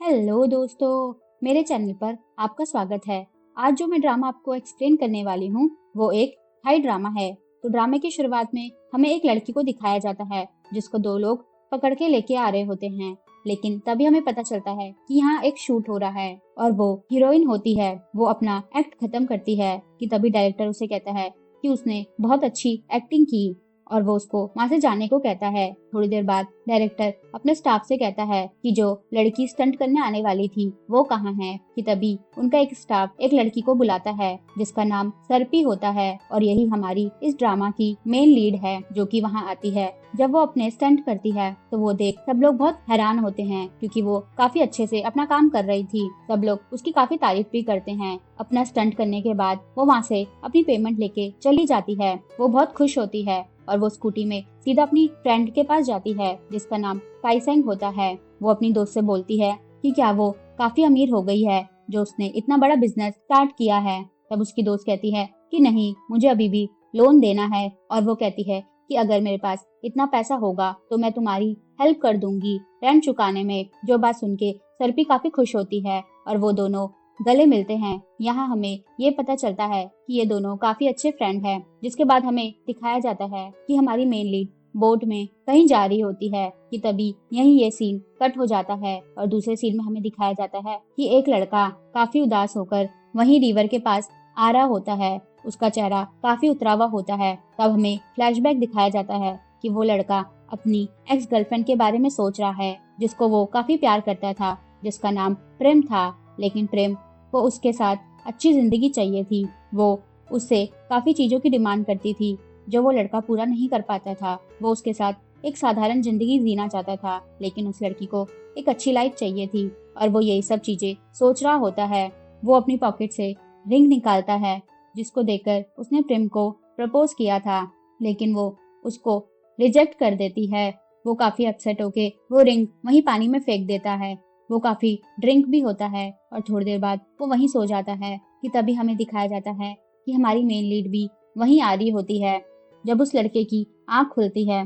Hello दोस्तों, मेरे channel पर आपका स्वागत है। आज जो मैं ड्रामा आपको एक्सप्लेन करने वाली हूँ वो एक थाई ड्रामा है। तो ड्रामे की शुरुआत में हमें एक लड़की को दिखाया जाता है जिसको दो लोग पकड़ के लेके आ रहे होते हैं। लेकिन तभी हमें पता चलता है कि यहाँ एक शूट हो रहा है और वो हीरोइन होती है। वो अपना एक्ट खत्म करती है कि तभी डायरेक्टर उसे कहता है कि उसने बहुत अच्छी एक्टिंग की और वो उसको वहां से जाने को कहता है। थोड़ी देर बाद डायरेक्टर अपने स्टाफ से कहता है कि जो लड़की स्टंट करने आने वाली थी वो कहाँ है। कि तभी उनका एक स्टाफ एक लड़की को बुलाता है जिसका नाम सर्पी होता है और यही हमारी इस ड्रामा की मेन लीड है जो कि वहाँ आती है। जब वो अपने स्टंट करती है तो वो देख सब लोग बहुत हैरान होते हैं क्योंकि वो काफी अच्छे से अपना काम कर रही थी। सब लोग उसकी काफी तारीफ भी करते हैं। अपना स्टंट करने के बाद वो वहाँ से अपनी पेमेंट लेके चली जाती है। वो बहुत खुश होती है और वो स्कूटी में सीधा अपनी फ्रेंड के पास जाती है जिसका नाम काइसेंग होता है। वो अपनी दोस्त से बोलती है कि क्या वो काफी अमीर हो गई है जो उसने इतना बड़ा बिजनेस स्टार्ट किया है। तब उसकी दोस्त कहती है कि नहीं, मुझे अभी भी लोन देना है। और वो कहती है कि अगर मेरे पास इतना पैसा होगा तो मैं तुम्हारी हेल्प कर दूंगी रेंट चुकाने में। जो बात सुन के सरपी काफी खुश होती है और वो दोनों गले मिलते हैं। यहाँ हमें ये पता चलता है कि ये दोनों काफी अच्छे फ्रेंड हैं। जिसके बाद हमें दिखाया जाता है कि हमारी मेन लीड बोट में कहीं जा रही होती है। कि तभी यहीं ये सीन कट हो जाता है और दूसरे सीन में हमें दिखाया जाता है कि एक लड़का काफी उदास होकर वहीं रिवर के पास आ रहा होता है। उसका चेहरा काफी उतरा हुआ होता है। तब हमें फ्लैशबैक दिखाया जाता है कि वो लड़का अपनी एक्स गर्लफ्रेंड के बारे में सोच रहा है जिसको वो काफी प्यार करता था, जिसका नाम प्रेम था। लेकिन प्रेम को उसके साथ अच्छी जिंदगी चाहिए थी। वो उससे काफी चीजों की डिमांड करती थी जो वो लड़का पूरा नहीं कर पाता था। वो उसके साथ एक साधारण जिंदगी जीना चाहता था लेकिन उस लड़की को एक अच्छी लाइफ चाहिए थी और वो यही सब चीजें सोच रहा होता है। वो अपनी पॉकेट से रिंग निकालता है जिसको देखकर उसने प्रेम को प्रपोज किया था लेकिन वो उसको रिजेक्ट कर देती है। वो काफी अपसेट होके वो रिंग वहीं पानी में फेंक देता है। वो काफी ड्रिंक भी होता है और थोड़ी देर बाद वो वहीं सो जाता है। कि तभी हमें दिखाया जाता है कि हमारी मेन लीड भी वहीं आ रही होती है। जब उस लड़के की आंख खुलती है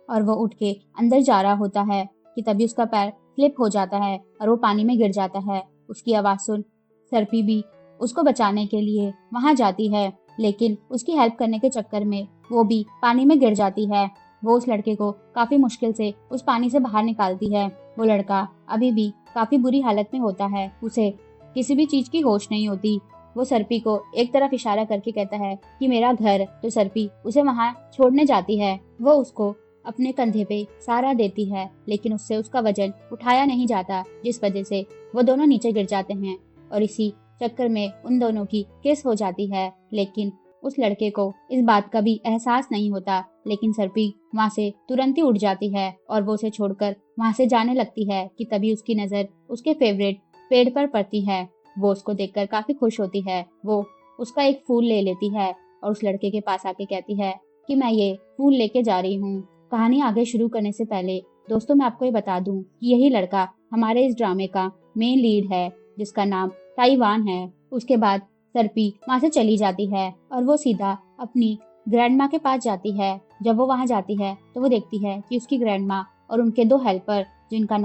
और वो उठ के अंदर जा रहा होता है कि तभी उसका पैर स्लिप हो जाता है और वो पानी में गिर जाता है। उसकी आवाज सुन सर्पी भी उसको बचाने के लिए वहां जाती है लेकिन उसकी हेल्प करने के चक्कर में वो भी पानी में गिर जाती है। वो उस लड़के को काफी मुश्किल से उस पानी से बाहर निकालती है। वो लड़का अभी भी काफी बुरी हालत में होता है। उसे किसी भी चीज की होश नहीं होती। वो सर्पी को एक तरफ इशारा करके कहता है कि मेरा घर। तो सर्पी उसे वहां छोड़ने जाती है। वो उसको अपने कंधे पे सहारा देती है लेकिन उससे उसका वजन उठाया नहीं जाता जिस वजह से वो दोनों नीचे गिर जाते हैं और इसी चक्कर में उन दोनों की किस हो जाती है। लेकिन उस लड़के को इस बात का भी एहसास नहीं होता। लेकिन सर्पी वहां से तुरंत ही उठ जाती है और वो उसे छोड़कर वहां से जाने लगती है। कि तभी उसकी नजर उसके फेवरेट पेड़ पर पड़ती है। वो उसको देखकर काफी खुश होती है। वो उसका एक फूल ले लेती है और उस लड़के के पास आके कहती है कि मैं ये फूल लेके जा रही हूँ। कहानी आगे शुरू करने से पहले दोस्तों मैं आपको ये बता दूं कि यही लड़का हमारे इस ड्रामे का मेन लीड है जिसका नाम ताइवान है। उसके बाद सर्पी वहां से चली जाती है और वो सीधा अपनी ग्रैंडमा के पास जाती है। जब वो वहां जाती है तो वो देखती है कि उसकी ग्रैंडमा और उनके दो हेल्पर जिनका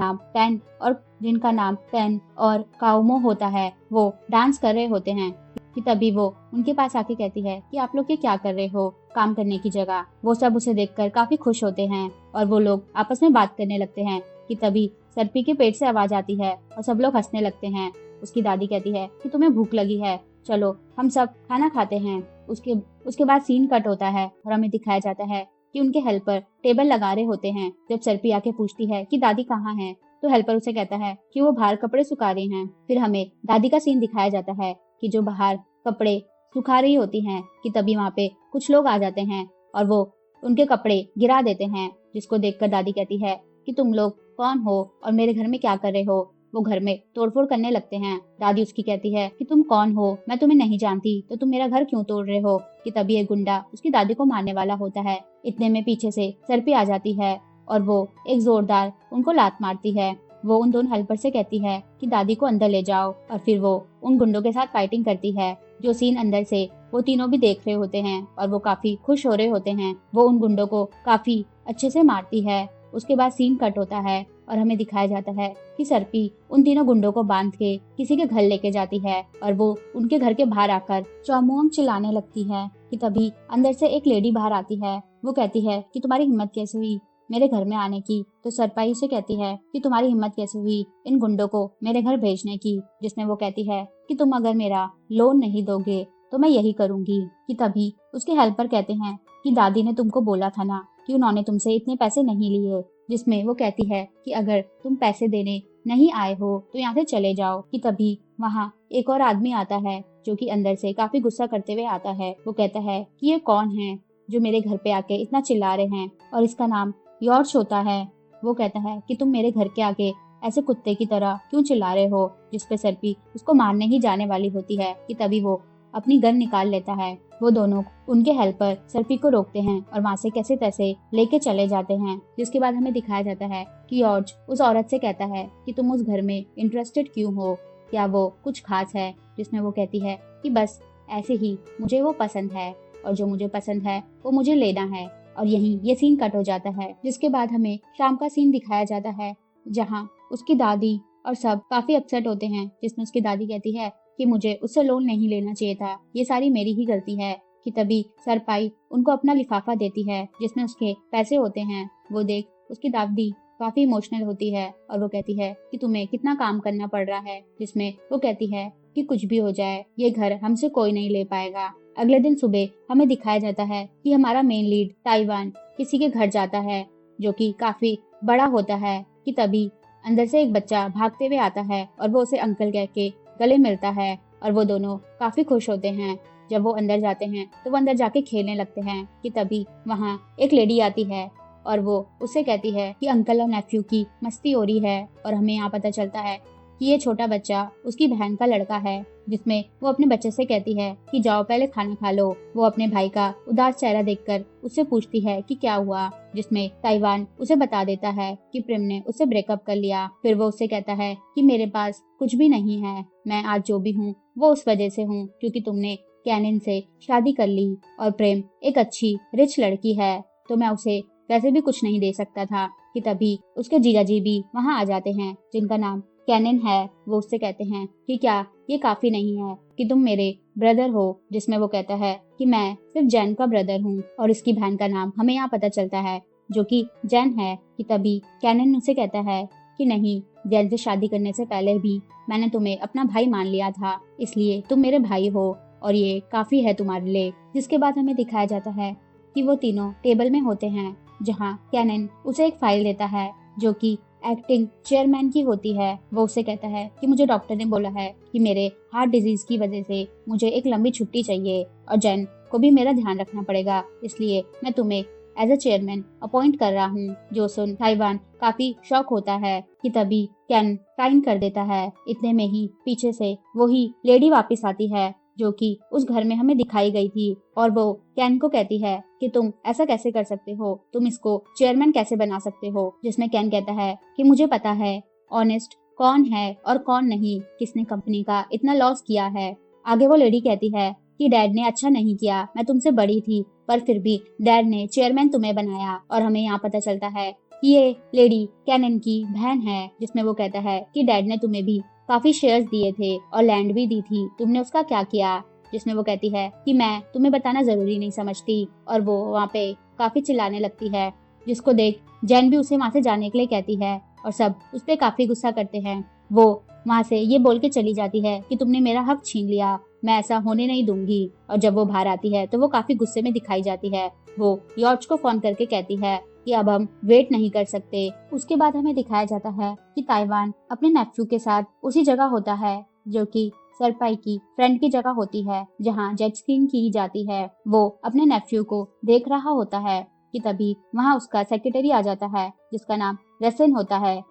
नाम पेन और काउमो होता है वो डांस कर रहे होते हैं। कि तभी वो उनके पास आके कहती है कि आप लोग ये क्या कर रहे हो काम करने की जगह। वो सब उसे देखकर काफी खुश होते हैं और वो लोग आपस में बात करने लगते हैं। कि तभी सर्पी के पेट से आवाज आती है और सब लोग हंसने लगते हैं। उसकी दादी कहती है कि तुम्हें भूख लगी है, चलो हम सब खाना खाते हैं। उसके उसके बाद सीन कट होता है और हमें दिखाया जाता है कि उनके हेल्पर टेबल लगा रहे होते हैं। जब सर्पी आके पूछती है कि दादी कहाँ है तो हेल्पर उसे कहता है कि वो बाहर कपड़े सुखा रही हैं। फिर हमें दादी का सीन दिखाया जाता है कि जो बाहर कपड़े सुखा रही होती हैं। कि तभी वहाँ पे कुछ लोग आ जाते हैं और वो उनके कपड़े गिरा देते हैं जिसको देखकर दादी कहती है कि तुम लोग कौन हो और मेरे घर में क्या कर रहे हो। वो घर में तोड़फोड़ करने लगते हैं। दादी उसकी कहती है कि तुम कौन हो, मैं तुम्हें नहीं जानती तो तुम मेरा घर क्यों तोड़ रहे हो। कि तभी एक गुंडा उसकी दादी को मारने वाला होता है। इतने में पीछे से सर्पी आ जाती है और वो एक जोरदार उनको लात मारती है। वो उन दोनों हेल्पर से कहती है कि दादी को अंदर ले जाओ और फिर वो उन गुंडों के साथ फाइटिंग करती है। जो सीन अंदर से वो तीनों भी देख रहे होते हैं और वो काफी खुश हो रहे होते हैं। वो उन गुंडों को काफी अच्छे से मारती है। उसके बाद सीन कट होता है और हमें दिखाया जाता है कि सर्पी उन तीनों गुंडों को बांध के किसी के घर लेके जाती है और वो उनके घर के बाहर आकर चौमुआंग चिल्लाने लगती है कि तभी अंदर से एक लेडी बाहर आती है। वो कहती है कि तुम्हारी हिम्मत कैसे हुई मेरे घर में आने की। तो सरपाई उसे कहती है कि तुम्हारी हिम्मत कैसे हुई इन गुंडों को मेरे घर भेजने की। जिसमें वो कहती है कि तुम अगर मेरा लोन नहीं दोगे तो मैं यही करूंगी। कि तभी उसके हेल्पर कहते हैं कि दादी ने तुमको बोला था ना कि उन्होंने तुमसे इतने पैसे नहीं लिए। जिसमें वो कहती है कि अगर तुम पैसे देने नहीं आए हो तो यहाँ से चले जाओ। कि तभी वहाँ एक और आदमी आता है जो कि अंदर से काफी गुस्सा करते हुए आता है। वो कहता है कि ये कौन है जो मेरे घर पे आके इतना चिल्ला रहे हैं और इसका नाम यॉर्च होता है। वो कहता है कि तुम मेरे घर के आगे ऐसे कुत्ते की तरह क्यों चिल्ला रहे हो। जिसपे सर्पी उसको मारने ही जाने वाली होती है। कि तभी वो अपनी गन निकाल लेता है। वो दोनों उनके हेल्पर सर्पी को रोकते हैं और वहां से कैसे तैसे लेके चले जाते हैं। जिसके बाद हमें दिखाया जाता है कि यॉर्च उस औरत से कहता है कि तुम उस घर में इंटरेस्टेड क्यों हो, क्या वो कुछ खास है। जिसमें वो कहती है कि बस ऐसे ही मुझे वो पसंद है और जो मुझे पसंद है वो मुझे लेना है। और यहीं ये सीन कट हो जाता है। जिसके बाद हमें शाम का सीन दिखाया जाता है जहाँ उसकी दादी और सब काफी अपसेट होते हैं। जिसमें उसकी दादी कहती है कि मुझे उससे लोन नहीं लेना चाहिए था, ये सारी मेरी ही गलती है। कि तभी सरपाई उनको अपना लिफाफा देती है जिसमें उसके पैसे होते हैं। वो देख उसकी दादी काफी इमोशनल होती है और वो कहती है कि तुम्हें कितना काम करना पड़ रहा है। जिसमें वो कहती है कि कुछ भी हो जाए ये घर हमसे कोई नहीं ले पाएगा। अगले दिन सुबह हमें दिखाया जाता है कि हमारा मेन लीड ताइवान किसी के घर जाता है जो कि काफी बड़ा होता है। कि तभी अंदर से एक बच्चा भागते हुए आता है और वो उसे अंकल कह के गले मिलता है और वो दोनों काफी खुश होते हैं। जब वो अंदर जाते हैं तो वो अंदर जाके खेलने लगते हैं। कि तभी वहाँ एक लेडी आती है और वो उससे कहती है कि अंकल और नेफ्यू की मस्ती हो रही है। और हमें यहाँ पता चलता है कि ये छोटा बच्चा उसकी बहन का लड़का है। जिसमें वो अपने बच्चे से कहती है कि जाओ पहले खाना खा लो। वो अपने भाई का उदास चेहरा देखकर उससे पूछती है कि क्या हुआ। जिसमें ताइवान उसे बता देता है कि प्रेम ने उससे ब्रेकअप कर लिया। फिर वो उससे कहता है कि मेरे पास कुछ भी नहीं है, मैं आज जो भी हूँ वो उस वजह से हूँ क्योंकि तुमने कैनिन से शादी कर ली और प्रेम एक अच्छी रिच लड़की है तो मैं उसे वैसे भी कुछ नहीं दे सकता था। कि तभी उसके जीजाजी भी वहाँ आ जाते हैं जिनका नाम कैनिन है। वो उससे कहते हैं कि क्या ये काफी नहीं है कि तुम मेरे ब्रदर हो। जिसमें वो कहता है कि मैं सिर्फ जैन का ब्रदर हूँ और इसकी बहन का नाम हमें यहाँ पता चलता है जो कि जैन है। कि तभी कैनिन उसे कहता है कि नहीं, जैन से शादी करने से पहले भी मैंने तुम्हें अपना भाई मान लिया था, इसलिए तुम मेरे भाई हो और ये काफी है तुम्हारे लिए। जिसके बाद हमें दिखाया जाता है कि वो तीनों टेबल में होते हैं जहाँ कैनिन उसे एक फाइल देता है जो कि एक्टिंग चेयरमैन की होती है। वो उसे कहता है कि मुझे डॉक्टर ने बोला है कि मेरे हार्ट डिजीज की वजह से मुझे एक लंबी छुट्टी चाहिए और जैन को भी मेरा ध्यान रखना पड़ेगा, इसलिए मैं तुम्हें एज अ चेयरमैन अपॉइंट कर रहा हूँ। जो सुन ताइवान काफी शॉक होता है। कि तभी कैन साइन कर देता है। इतने में ही पीछे से वही लेडी वापस आती है जो कि उस घर में हमें दिखाई गई थी और वो कैन को कहती है कि तुम ऐसा कैसे कर सकते हो, तुम इसको चेयरमैन कैसे बना सकते हो। जिसमें कैन कहता है कि मुझे पता है ऑनेस्ट कौन है और कौन नहीं, किसने कंपनी का इतना लॉस किया है। आगे वो लेडी कहती है कि डैड ने अच्छा नहीं किया, मैं तुमसे बड़ी थी पर फिर भी डैड ने चेयरमैन तुम्हें बनाया। और हमें यहाँ पता चलता है कि ये लेडी कैनन की बहन है। जिसमें वो कहता है कि डैड ने तुम्हें भी काफी शेयर्स दिए थे और लैंड भी दी थी, तुमने उसका क्या किया। जिसमें वो कहती है कि मैं तुम्हें बताना जरूरी नहीं समझती और वो वहाँ पे काफी चिल्लाने लगती है। जिसको देख जैन भी उसे वहाँ से जाने के लिए कहती है और सब उस पर काफी गुस्सा करते हैं। वो वहाँ से ये बोल के चली जाती है कि तुमने मेरा हक छीन लिया, मैं ऐसा होने नहीं दूंगी। और जब वो बाहर आती है तो वो काफी गुस्से में दिखाई जाती है। वो यॉर्च को फोन करके कहती है कि अब हम वेट नहीं कर सकते। उसके बाद हमें दिखाया जाता है कि ताइवान अपने नेफ्यू के साथ उसी जगह होता है जो कि सरपाई की फ्रेंड की जगह होती है जहाँ जेट स्कीइंग की जाती है। वो अपने नेफ्यू को देख रहा होता है। कि तभी वहाँ उसका सेक्रेटरी आ जाता है जिसका नाम रेसन होता है।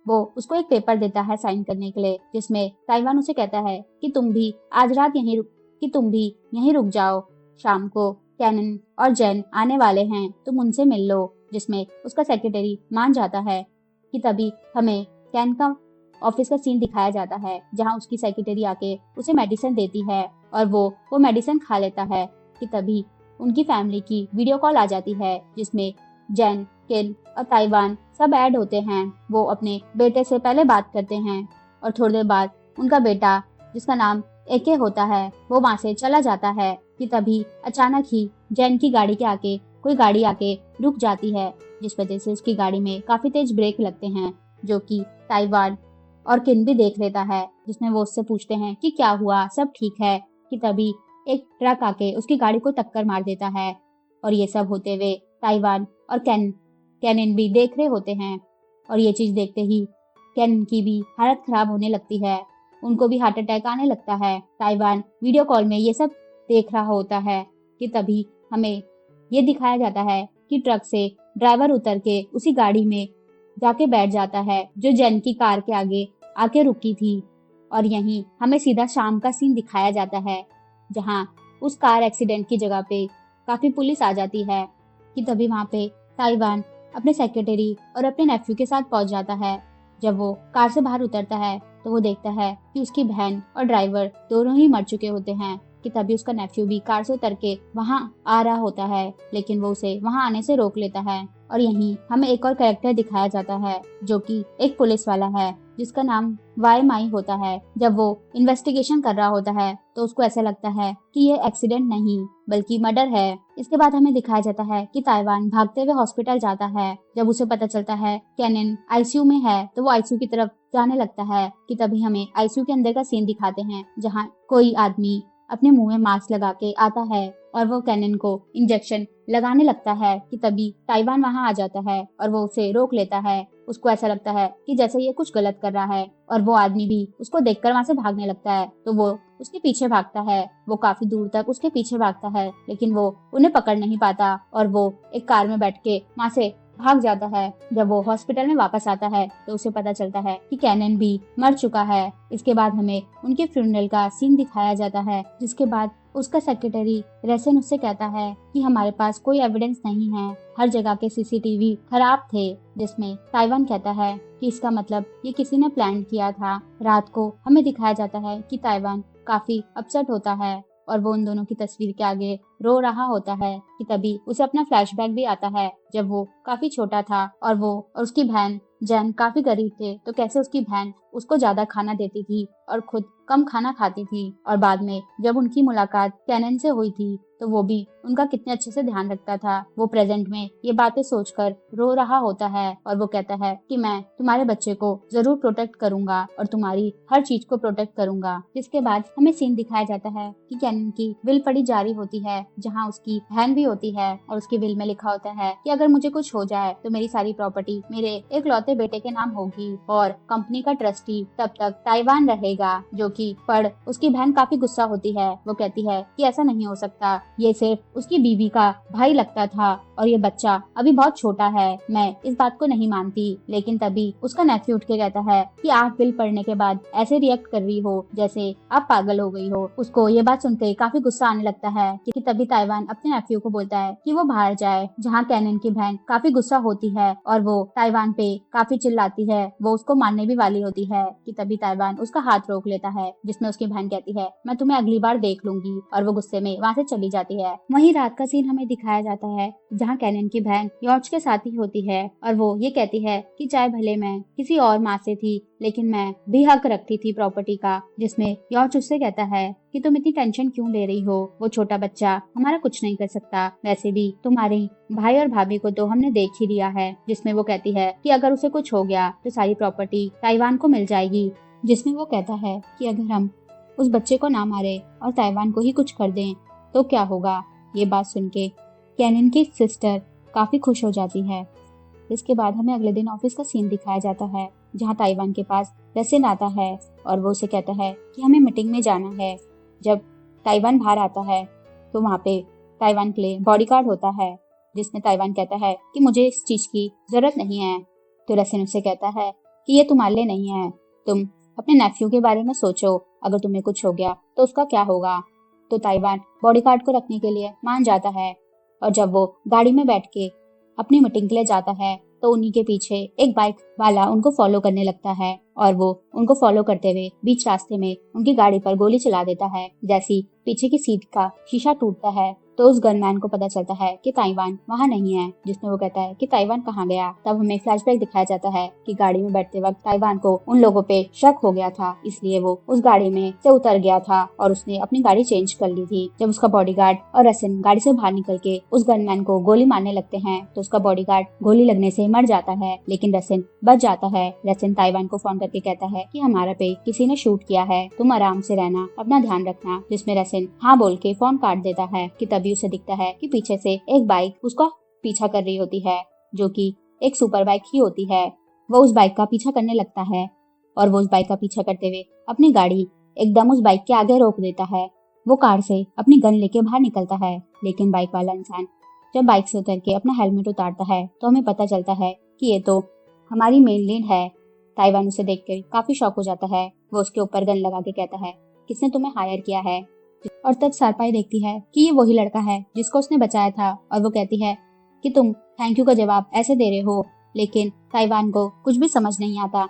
वो उसको एक पेपर देता है साइन करने के लिए जिसमें ताइवान उसे कहता है कि तुम भी आज रात यहीं रुक जाओ, शाम को कैनन और जैन आने वाले हैं, तुम उनसे मिल लो। जिसमें उसका सेक्रेटरी मान जाता है। कि तभी हमें कैन का ऑफिस का सीन दिखाया जाता है जहाँ उसकी सेक्रेटरी आके उसे मेडिसिन देती है और वो मेडिसिन खा लेता है। कि तभी उनकी फैमिली की वीडियो कॉल आ जाती है जिसमें जैन किन और ताइवान सब ऐड होते हैं। वो अपने बेटे से पहले बात करते हैं और थोड़ी देर बाद उनका बेटा, जिसका नाम एके होता है, वो वहां से चला जाता है कि तभी अचानक ही जैन की गाड़ी के आके कोई गाड़ी आके रुक जाती है, जिस वजह से उसकी गाड़ी में काफी तेज ब्रेक लगते हैं, जो कि ताइवान और किन भी देख लेता है, जिसमें वो उससे पूछते हैं कि क्या हुआ, सब ठीक है। कि तभी एक ट्रक आके उसकी गाड़ी को टक्कर मार देता है और ये सब होते हुए ताइवान और कैनन भी देख रहे होते हैं। और ये चीज देखते ही कैनन की भी हालत खराब होने लगती है, उनको भी हार्ट अटैक आने लगता है। ताइवान वीडियो कॉल में ये सब देख रहा होता है कि तभी हमें ये दिखाया जाता है कि ट्रक से ड्राइवर उतर के उसी गाड़ी में जाके बैठ जाता है जो जैन की कार के आगे आके रुकी थी। और यहीं हमें सीधा शाम का सीन दिखाया जाता है, जहां उस कार एक्सीडेंट की जगह पे काफी पुलिस आ जाती है। कि तभी वहां पे ताइवान अपने सेक्रेटरी और अपने नेफ्यू के साथ पहुंच जाता है। जब वो कार से बाहर उतरता है तो वो देखता है कि उसकी बहन और ड्राइवर दोनों ही मर चुके होते हैं। कि तभी उसका नेफ्यू भी कार से उतर के वहां आ रहा होता है, लेकिन वो उसे वहां आने से रोक लेता है। और यहीं हमें एक और कैरेक्टर दिखाया जाता है जो कि एक पुलिस वाला है, जिसका नाम वाई माई होता है। जब वो इन्वेस्टिगेशन कर रहा होता है तो उसको ऐसा लगता है कि ये एक्सीडेंट नहीं बल्कि मर्डर है। इसके बाद हमें दिखाया जाता है कि ताइवान भागते हुए हॉस्पिटल जाता है। जब उसे पता चलता है कैनन आईसीयू में है तो वो आईसीयू की तरफ जाने लगता है। कि तभी हमें आईसीयू के अंदर का सीन दिखाते हैं, जहाँ कोई आदमी अपने मुंह में मास्क लगा के आता है और वो कैनन को इंजेक्शन लगाने लगता है। कि तभी ताइवान वहां आ जाता है और वो उसे रोक लेता है। उसको ऐसा लगता है कि जैसे ये कुछ गलत कर रहा है और वो आदमी भी उसको देखकर वहां से भागने लगता है, तो वो उसके पीछे भागता है। वो काफी दूर तक उसके पीछे भागता है, लेकिन वो उन्हें पकड़ नहीं पाता और वो एक कार में बैठ के वहां से भाग जाता है। जब वो हॉस्पिटल में वापस आता है तो उसे पता चलता है कि कैनन भी मर चुका है। इसके बाद हमें उनके फ्यूनरल का सीन दिखाया जाता है, जिसके बाद उसका सेक्रेटरी रेसन उससे कहता है कि हमारे पास कोई एविडेंस नहीं है, हर जगह के सीसीटीवी खराब थे। जिसमें ताइवान कहता है कि इसका मतलब ये किसी ने प्लान किया था। रात को हमें दिखाया जाता है कि ताइवान काफी अपसेट होता है और वो उन दोनों की तस्वीर के आगे रो रहा होता है। कि तभी उसे अपना फ्लैशबैक भी आता है, जब वो काफी छोटा था और वो और उसकी बहन जैन काफी गरीब थे, तो कैसे उसकी बहन उसको ज्यादा खाना देती थी और खुद कम खाना खाती थी। और बाद में जब उनकी मुलाकात कैनन से हुई थी तो वो भी उनका कितने अच्छे से ध्यान रखता था। वो प्रेजेंट में ये बातें सोचकर रो रहा होता है और वो कहता है कि मैं तुम्हारे बच्चे को जरूर प्रोटेक्ट करूंगा और तुम्हारी हर चीज को प्रोटेक्ट करूंगा। इसके बाद हमें सीन दिखाया जाता है कि कैनन की विल पढ़ी जा रही होती है, जहाँ उसकी बहन भी होती है और उसकी विल में लिखा होता है कि अगर मुझे कुछ हो जाए तो मेरी सारी प्रॉपर्टी मेरे एक लौते बेटे के नाम होगी और कंपनी का ट्रस्टी तब तक ताइवान रहेगा। जो कि पढ़ उसकी बहन काफी गुस्सा होती है। वो कहती है कि ऐसा नहीं हो सकता, ये सिर्फ उसकी बीवी का भाई लगता था और ये बच्चा अभी बहुत छोटा है, मैं इस बात को नहीं मानती। लेकिन तभी उसका नेफ्यू उठ के कहता है कि आप बिल पढ़ने के बाद ऐसे रिएक्ट कर रही हो जैसे आप पागल हो गई हो। उसको ये बात सुनकर काफी गुस्सा आने लगता है कि तभी ताइवान अपने नेफ्यू को बोलता है कि वो बाहर जाए, जहाँ कैनन की बहन काफी गुस्सा होती है और वो ताइवान पे काफी चिल्लाती है। वो उसको मारने भी वाली होती है। कि तभी ताइवान उसका हाथ रोक लेता है, जिसमें उसकी बहन कहती है मैं तुम्हें अगली बार देख लूंगी, और वो गुस्से में वहाँ से चली जाती है। वहीं रात का सीन हमें दिखाया जाता है, जहाँ कैनन की बहन यॉर्च के साथ ही होती है और वो ये कहती है कि चाहे भले मैं किसी और माँ से थी, लेकिन मैं भी हक रखती थी प्रॉपर्टी का। जिसमें यॉर्च उससे कहता है कि तुम इतनी टेंशन क्यों ले रही हो, वो छोटा बच्चा हमारा कुछ नहीं कर सकता, वैसे भी तुम्हारे भाई और भाभी को तो हमने देख ही लिया है। जिसमें वो कहती है कि अगर उसे कुछ हो गया तो सारी प्रॉपर्टी ताइवान को मिल जाएगी। जिसमें वो कहता है कि अगर हम उस बच्चे को ना मारे और ताइवान को ही कुछ कर दें तो क्या होगा। ये बात सुन के कैनन की सिस्टर काफी खुश हो जाती है। इसके बाद हमें अगले दिन ऑफिस का सीन दिखाया जाता है, जहाँ ताइवान के पास रसिन आता है और वो उसे कहता है कि हमें मीटिंग में जाना है। जब ताइवान बाहर आता है तो वहाँ पे ताइवान के लिए बॉडीगार्ड होता है, जिसमें ताइवान कहता है कि मुझे इस चीज की जरूरत नहीं है। तो रसिन उससे कहता है कि ये तुम्हारे लिए नहीं है, तुम अपने नेफ्यू के बारे में सोचो, अगर तुम्हें कुछ हो गया तो उसका क्या होगा। तो ताइवान बॉडीगार्ड को रखने के लिए मान जाता है और जब वो गाड़ी में बैठ के अपनी मीटिंग के लिए जाता है तो उन्हीं के पीछे एक बाइक वाला उनको फॉलो करने लगता है और वो उनको फॉलो करते हुए बीच रास्ते में उनकी गाड़ी पर गोली चला देता है। जैसी पीछे की सीट का शीशा टूटता है तो उस गनमैन को पता चलता है कि ताइवान वहाँ नहीं है, जिसमें वो कहता है कि ताइवान कहाँ गया। तब हमें फ्लैशबैक दिखाया जाता है कि गाड़ी में बैठते वक्त ताइवान को उन लोगों पे शक हो गया था, इसलिए वो उस गाड़ी में से उतर गया था और उसने अपनी गाड़ी चेंज कर ली थी। जब उसका बॉडीगार्ड और रसिन गाड़ी से बाहर निकल के उस गनमैन को गोली मारने लगते हैं तो उसका बॉडीगार्ड गोली लगने से मर जाता है, लेकिन रसिन बच जाता है। रसिन ताइवान को फोन करके कहता है कि हमारा पे किसी ने शूट किया है, तुम आराम से रहना, अपना ध्यान रखना, जिसमें रसिन हाँ बोल के फोन काट देता है कि तभी उसे दिखता है कि पीछे से एक बाइक उसका पीछा कर रही होती है, जो कि एक सुपर बाइक ही होती है। वो उस बाइक का पीछा करने लगता है और वो उस बाइक का पीछा करते हुए अपनी गाड़ी एकदम उस बाइक के आगे रोक देता है। वो कार से अपनी गन लेके बाहर निकलता है, लेकिन बाइक वाला इंसान जब बाइक से उतर के अपना हेलमेट उतारता है तो हमें पता चलता है कि ये तो हमारी मेन लीड है। ताइवान उसे देख कर काफी शॉक हो जाता है। वो उसके ऊपर गन लगा के कहता है, किसने तुम्हें हायर किया है? और तब सारपाई देखती है कि ये वही लड़का है जिसको उसने बचाया था और वो कहती है कि तुम थैंक यू का जवाब ऐसे दे रहे हो, लेकिन ताइवान को कुछ भी समझ नहीं आता,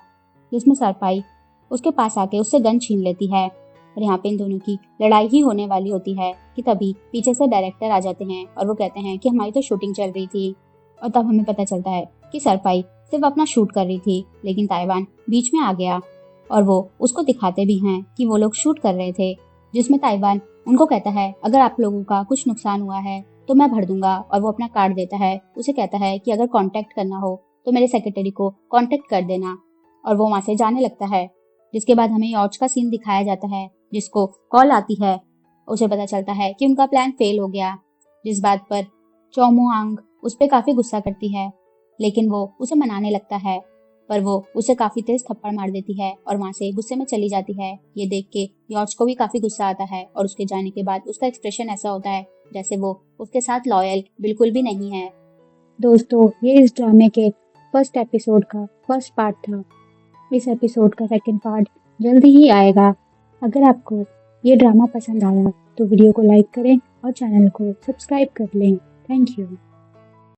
जिसमें सारपाई उसके पास आके उससे गन छीन लेती है। और यहाँ पे इन दोनों की लड़ाई ही होने वाली होती है कि तभी पीछे से डायरेक्टर आ जाते हैं और वो कहते हैं कि हमारी तो शूटिंग चल रही थी। और तब हमें पता चलता है कि सारपाई सिर्फ अपना शूट कर रही थी, लेकिन ताइवान बीच में आ गया और वो उसको दिखाते भी हैं कि वो लोग शूट कर रहे थे, जिसमें ताइवान उनको कहता है अगर आप लोगों का कुछ नुकसान हुआ है तो मैं भर दूंगा। और वो अपना कार्ड देता है, उसे कहता है कि अगर कांटेक्ट करना हो तो मेरे सेक्रेटरी को कांटेक्ट कर देना। और वो वहां से जाने लगता है। जिसके बाद हमें यॉर्च का सीन दिखाया जाता है, जिसको कॉल आती है। उसे पता चलता है कि उनका प्लान फेल हो गया, जिस बात पर चौमुआंग उस पर काफी गुस्सा करती है, लेकिन वो उसे मनाने लगता है, पर वो उसे काफी तेज थप्पड़ मार देती है और वहां से गुस्से में चली जाती है। ये देख के यॉर्च को भी काफी गुस्सा आता है और उसके जाने के बाद उसका एक्सप्रेशन ऐसा होता है जैसे वो उसके साथ लॉयल बिल्कुल भी नहीं है। दोस्तों, ये इस ड्रामे के फर्स्ट एपिसोड का फर्स्ट पार्ट था। इस एपिसोड का सेकंड पार्ट जल्दी ही आएगा। अगर आपको ये ड्रामा पसंद आया तो वीडियो को लाइक करें और चैनल को सब्सक्राइब कर लें। Thank you.